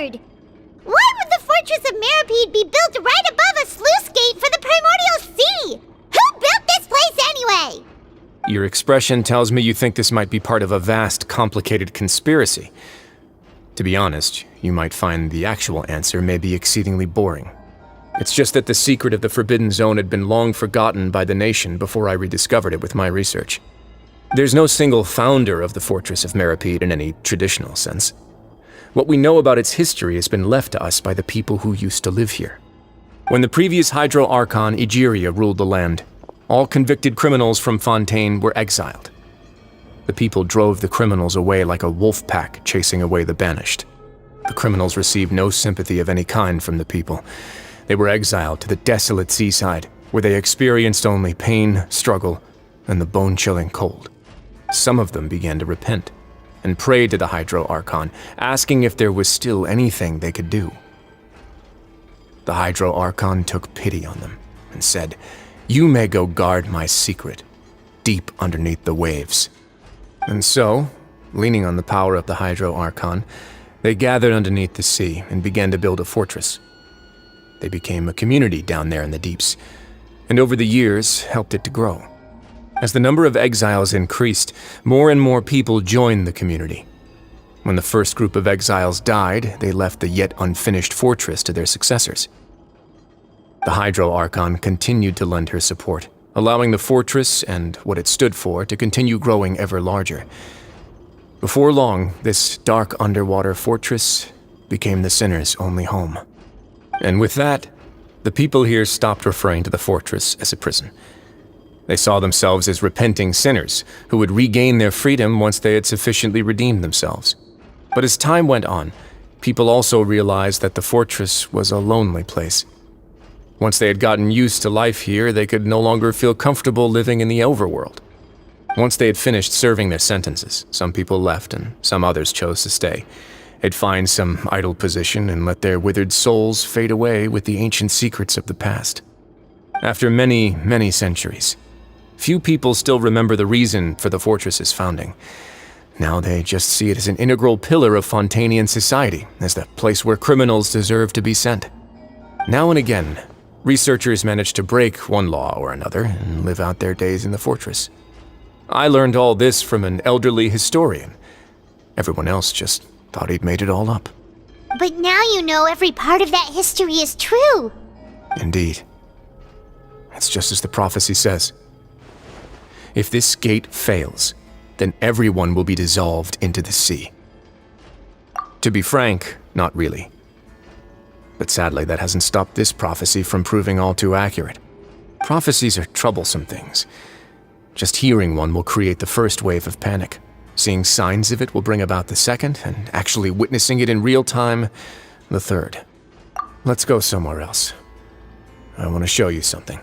weird. Why would the Fortress of Meropide be built right above a sluice gate for the Primordial Sea? Who built this place anyway? Your expression tells me you think this might be part of a vast, complicated conspiracy. To be honest, you might find the actual answer may be exceedingly boring. It's just that the secret of the Forbidden Zone had been long forgotten by the nation before I rediscovered it with my research. There's no single founder of the Fortress of Meropide in any traditional sense. What we know about its history has been left to us by the people who used to live here. When the previous Hydro Archon Egeria ruled the land, all convicted criminals from Fontaine were exiled. The people drove the criminals away like a wolf pack chasing away the banished. The criminals received no sympathy of any kind from the people. They were exiled to the desolate seaside, where they experienced only pain, struggle, and the bone-chilling cold. Some of them began to repent and prayed to the Hydro Archon, asking if there was still anything they could do. The Hydro Archon took pity on them and said, "You may go guard my secret, deep underneath the waves." And so, leaning on the power of the Hydro Archon, they gathered underneath the sea and began to build a fortress. They became a community down there in the deeps, and over the years helped it to grow. As the number of exiles increased, more and more people joined the community. When the first group of exiles died, they left the yet unfinished fortress to their successors. The Hydro Archon continued to lend her support, allowing the fortress and what it stood for to continue growing ever larger. Before long, this dark underwater fortress became the sinner's only home. And with that, the people here stopped referring to the fortress as a prison. They saw themselves as repenting sinners who would regain their freedom once they had sufficiently redeemed themselves. But as time went on, people also realized that the fortress was a lonely place. Once they had gotten used to life here, they could no longer feel comfortable living in the overworld. Once they had finished serving their sentences, some people left and some others chose to stay. They'd find some idle position and let their withered souls fade away with the ancient secrets of the past. After many, many centuries, few people still remember the reason for the fortress's founding. Now they just see it as an integral pillar of Fontainian society, as the place where criminals deserve to be sent. Now and again, researchers manage to break one law or another and live out their days in the fortress. I learned all this from an elderly historian. Everyone else just thought he'd made it all up. But now you know every part of that history is true. Indeed. It's just as the prophecy says. If this gate fails, then everyone will be dissolved into the sea. To be frank, not really. But sadly, that hasn't stopped this prophecy from proving all too accurate. Prophecies are troublesome things. Just hearing one will create the first wave of panic. Seeing signs of it will bring about the second, and actually witnessing it in real time, the third. Let's go somewhere else. I want to show you something.